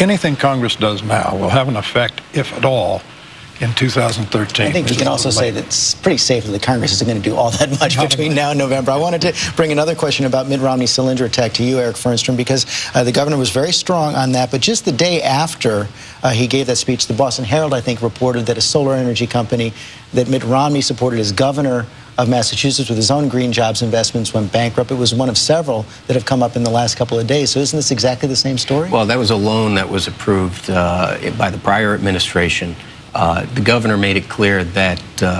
Anything Congress does now will have an effect, if at all, in 2013. I think we can also say that it's pretty safe that the Congress isn't going to do all that much between now and November. I wanted to bring another question about Mitt Romney's cylinder attack to you, Eric Fernstrom, because the governor was very strong on that. But just the day after he gave that speech, the Boston Herald, I think, reported that a solar energy company that Mitt Romney supported as governor of Massachusetts with his own green jobs investments went bankrupt. It was one of several that have come up in the last couple of days. So isn't this exactly the same story? Well, that was a loan that was approved by the prior administration. The governor made it clear that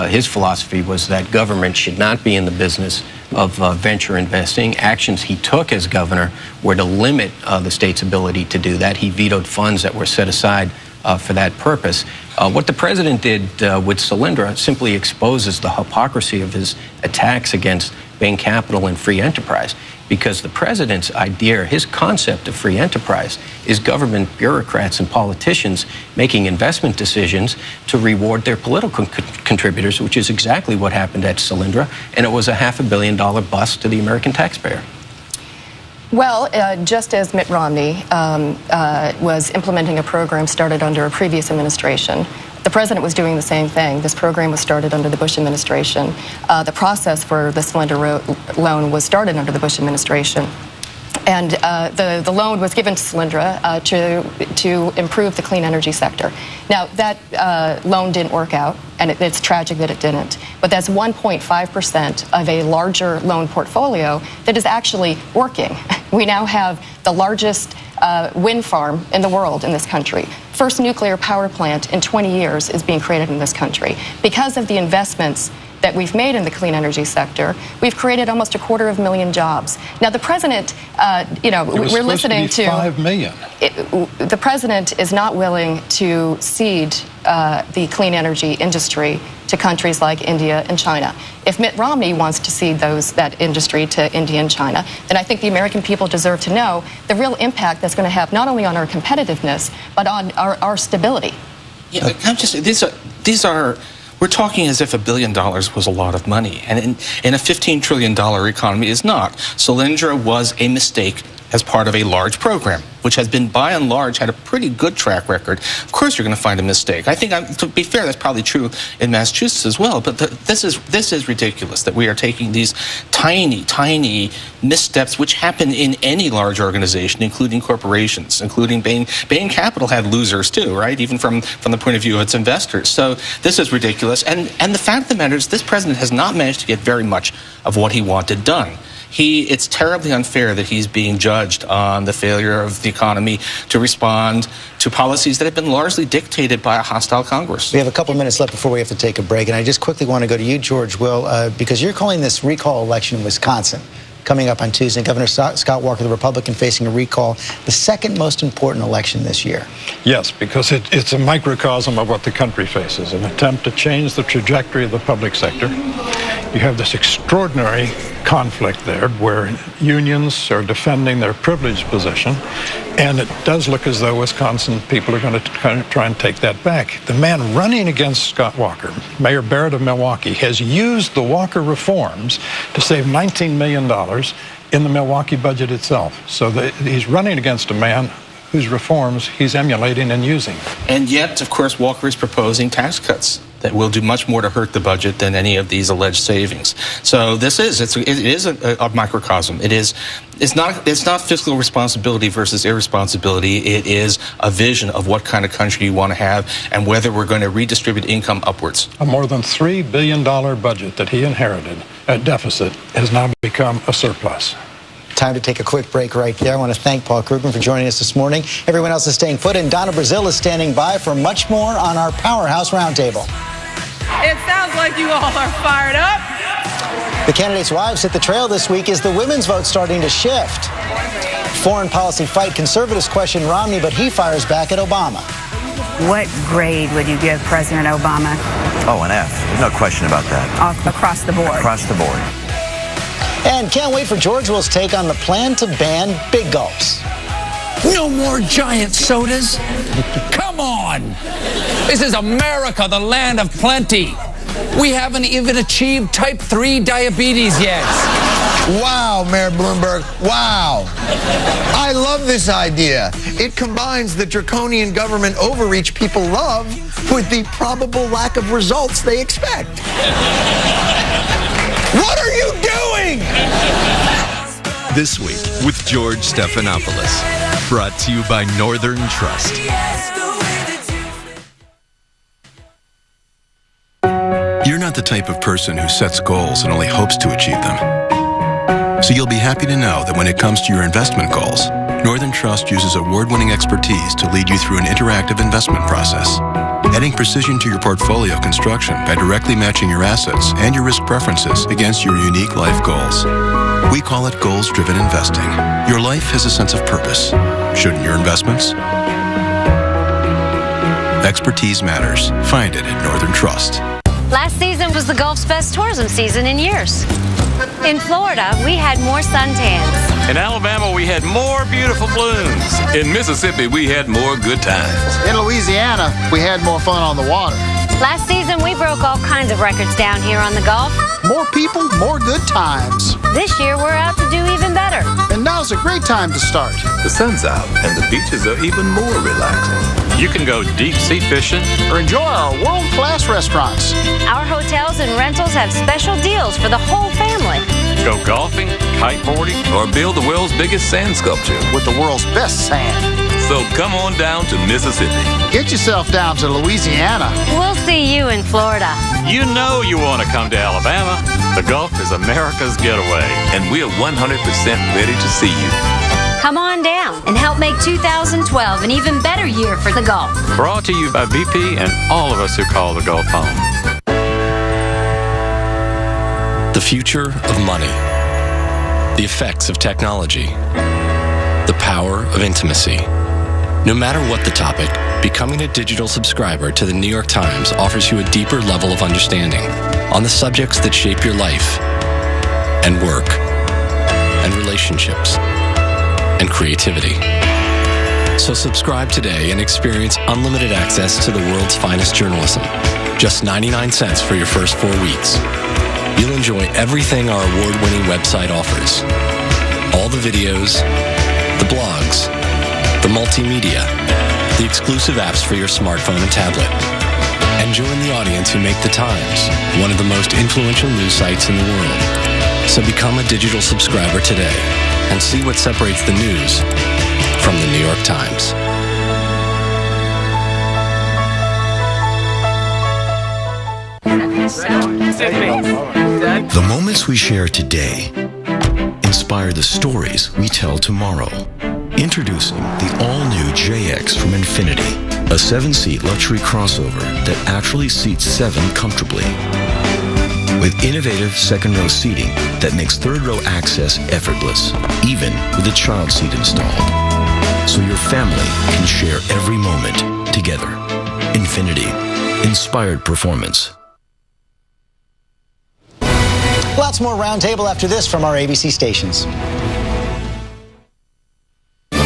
his philosophy was that government should not be in the business of venture investing. Actions he took as governor were to limit the state's ability to do that. He vetoed funds that were set aside for that purpose. What the president did with Solyndra simply exposes the hypocrisy of his attacks against Bain Capital and free enterprise, because the president's idea, his concept of free enterprise, is government bureaucrats and politicians making investment decisions to reward their political contributors, which is exactly what happened at Solyndra, and it was a $500 million bust to the American taxpayer. Well, just as Mitt Romney was implementing a program started under a previous administration, the president was doing the same thing. This program was started under the Bush administration. The process for the Solyndra loan was started under the Bush administration. And the loan was given to Solyndra to improve the clean energy sector. Now, that loan didn't work out, and it's tragic that it didn't. But that's 1.5% of a larger loan portfolio that is actually working. We now have the largest wind farm in the world in this country. First nuclear power plant in 20 years is being created in this country. Because of the investments that we've made in the clean energy sector, we've created almost 250,000 jobs. Now, the president, we're listening to 5 million. The president is not willing to cede the clean energy industry to countries like India and China. If Mitt Romney wants to cede that industry to India and China, then I think the American people deserve to know the real impact that's going to have not only on our competitiveness, but on our stability. Yeah, I'm just, these are we're talking as if $1 billion was a lot of money, and in a $15 trillion economy is not. Solyndra was a mistake as part of a large program, which has been, by and large, had a pretty good track record. Of course, you're going to find a mistake. I think, to be fair, that's probably true in Massachusetts as well. But this is ridiculous that we are taking these tiny, tiny missteps, which happen in any large organization, including corporations, including Bain. Bain Capital had losers too, right? Even from the point of view of its investors. So this is ridiculous. And the fact of the matter is, this president has not managed to get very much of what he wanted done. It's terribly unfair that he's being judged on the failure of the economy to respond to policies that have been largely dictated by a hostile Congress. We have a couple minutes left before we have to take a break, and I just quickly want to go to you, George Will, because you're calling this recall election in Wisconsin coming up on Tuesday. Governor Scott Walker, the Republican, facing a recall, the second most important election this year. Yes, because it's a microcosm of what the country faces, an attempt to change the trajectory of the public sector. You have this extraordinary conflict there where unions are defending their privileged position, and it does look as though Wisconsin people are going to kind of try and take that back. The man running against Scott Walker, Mayor Barrett of Milwaukee, has used the Walker reforms to save $19 million in the Milwaukee budget itself. So he's running against a man whose reforms he's emulating and using. And yet, of course, Walker is proposing tax cuts that will do much more to hurt the budget than any of these alleged savings. So it is a microcosm. It's not fiscal responsibility versus irresponsibility. It is a vision of what kind of country you want to have and whether we're going to redistribute income upwards. A more than $3 billion budget that he inherited at deficit has now become a surplus. Time to take a quick break right there. I want to thank Paul Krugman for joining us this morning. Everyone else is staying put, and Donna Brazil is standing by for much more on our Powerhouse Roundtable. It sounds like you all are fired up. The candidates' wives hit the trail this week. Is the women's vote starting to shift? Foreign policy fight. Conservatives question Romney, but he fires back at Obama. What grade would you give President Obama? Oh, an F. There's no question about that. Across the board. Across the board. And can't wait for George Will's take on the plan to ban big gulps. No more giant sodas. Come on. This is America, the land of plenty. We haven't even achieved type 3 diabetes yet. Wow, Mayor Bloomberg, wow. I love this idea. It combines the draconian government overreach people love with the probable lack of results they expect. What are you doing? This week with George Stephanopoulos. Brought to you by Northern Trust. You're not the type of person who sets goals and only hopes to achieve them. So you'll be happy to know that when it comes to your investment goals, Northern Trust uses award-winning expertise to lead you through an interactive investment process, adding precision to your portfolio construction by directly matching your assets and your risk preferences against your unique life goals. We call it goals-driven investing. Your life has a sense of purpose. Shouldn't your investments? Expertise matters. Find it at Northern Trust. Last season was the Gulf's best tourism season in years. In Florida, we had more suntans. In Alabama, we had more beautiful blooms. In Mississippi, we had more good times. In Louisiana, we had more fun on the water. Last season, we broke all kinds of records down here on the Gulf. More people, more good times. This year, we're out to do even better. And now's a great time to start. The sun's out, and the beaches are even more relaxing. You can go deep-sea fishing or enjoy our world-class restaurants. Our hotels and rentals have special deals for the whole family. Go golfing, kiteboarding, or build the world's biggest sand sculpture with the world's best sand. So come on down to Mississippi. Get yourself down to Louisiana. We'll see you in Florida. You know you want to come to Alabama. The Gulf is America's getaway, and we're 100% ready to see you. Come on down and help make 2012 an even better year for the Gulf. Brought to you by BP and all of us who call the Gulf home. The future of money. The effects of technology. The power of intimacy. No matter what the topic, becoming a digital subscriber to the New York Times offers you a deeper level of understanding on the subjects that shape your life and work and relationships and creativity. So subscribe today and experience unlimited access to the world's finest journalism. Just 99 cents for your first 4 weeks. You'll enjoy everything our award-winning website offers. All the videos, the blogs, the multimedia, the exclusive apps for your smartphone and tablet. And join the audience who make the Times one of the most influential news sites in the world. So become a digital subscriber today and see what separates the news from the New York Times. The moments we share today inspire the stories we tell tomorrow. Introducing the all-new JX from Infiniti, a 7-seat luxury crossover that actually seats 7 comfortably. With innovative second-row seating that makes third-row access effortless, even with a child seat installed. So your family can share every moment together. Infiniti. Inspired performance. Lots more Roundtable after this from our ABC stations.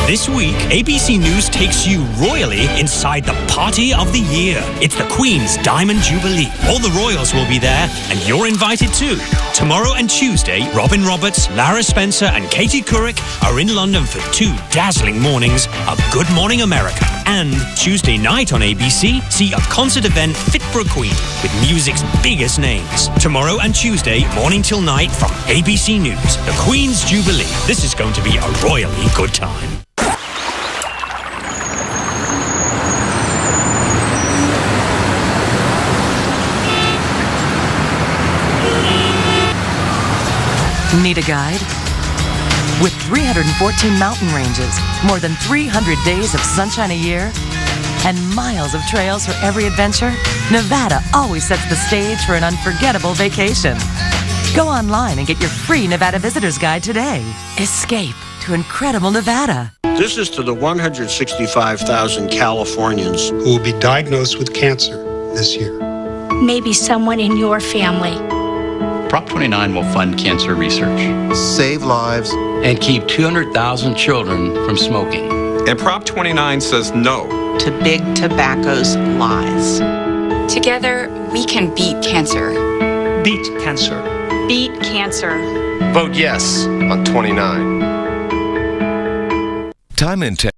This week, ABC News takes you royally inside the party of the year. It's the Queen's Diamond Jubilee. All the royals will be there, and you're invited too. Tomorrow and Tuesday, Robin Roberts, Lara Spencer, and Katie Couric are in London for 2 dazzling mornings of Good Morning America. And Tuesday night on ABC, see a concert event fit for a queen with music's biggest names. Tomorrow and Tuesday, morning till night from ABC News, the Queen's Jubilee. This is going to be a royally good time. Need a guide? With 314 mountain ranges, more than 300 days of sunshine a year, and miles of trails for every adventure, Nevada always sets the stage for an unforgettable vacation. Go online and get your free Nevada Visitor's Guide today. Escape to incredible Nevada. This is to the 165,000 Californians who will be diagnosed with cancer this year. Maybe someone in your family. Prop 29 will fund cancer research, save lives, and keep 200,000 children from smoking. And Prop 29 says no to big tobacco's lies. Together, we can beat cancer. Beat cancer. Beat cancer. Vote yes on 29. Time and